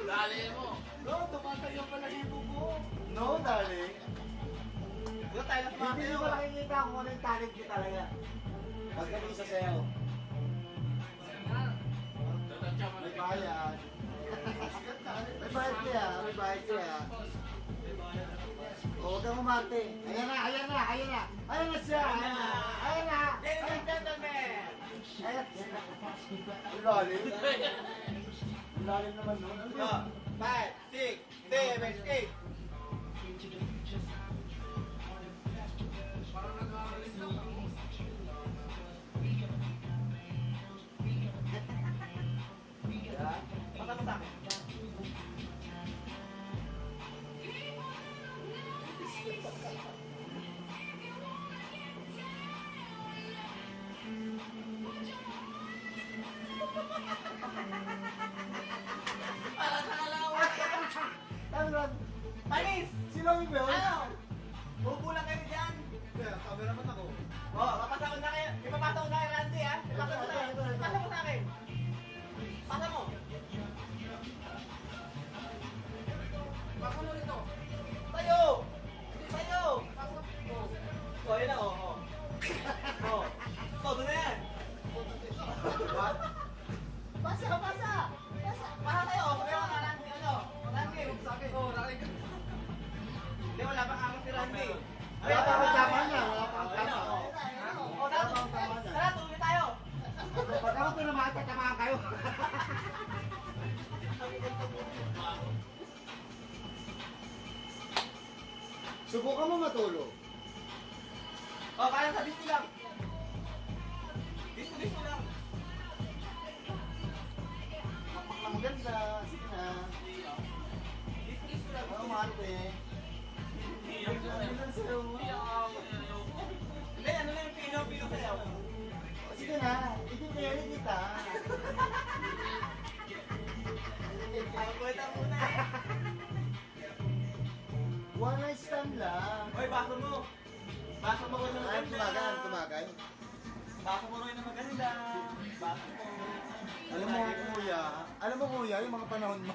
Dali mo. No, tumatayo pala hibo mo. No, darling. Doon tayo na Hindi kumakayo. ko nakikita kung ano yung talent niya talaga. Magaling sa sayaw. May bayad. May bayad siya, may bayad siya. Huwag kang umarte. Ayan na, ayan na, ayan na. Ayan na siya, ayan na. Ayan na. Ladies and gentlemen. Ayan na. Ang lalim. Ang lalim naman nun. 5, 6, 7, 8. Mata mo sa akin. Para sa kalawat. Ano lang? Panis! Silongin mo yun? Ano? Bubo lang kayo dyan. Camera man ako. Oh, papasa ko na kayo. Ipapasa ko na kay Randy, ha? Ipapasa mo sa akin. Pasa mo sa akin. Pasa mo. Pasa mo rito. Tayo! Tayo! Oh, yun na, oh. Oh. Oh, doon na yan. Pasa, pasa! Pasa! Pasa tayo, oh. Sabi mo na, Randy, ano? Randy. Oh, Randy. Hindi, wala pang ako si Randy. Wala pa ang tama niya, wala pa ang tama. Oh, tara, tuloy tayo. Pag ako tinamaan, tatamaan kayo. Subukan mo matulog. Oh, kaya sa disco lang. Disco lang. Maganda, sige na. Disco lang. Oo, mate. Ano lang sa'yo mo? Hindi, ano na yung pino sa'yo? Sige na, ititiri kita. Ang kwenta muna eh. One night stand lang. Hoy, baso mo. Baso mo rin ng Ay, maganda. tumagay. Baso mo rin ng maganda. Baso mo. Alam mo kuya, yung mga panahon mo.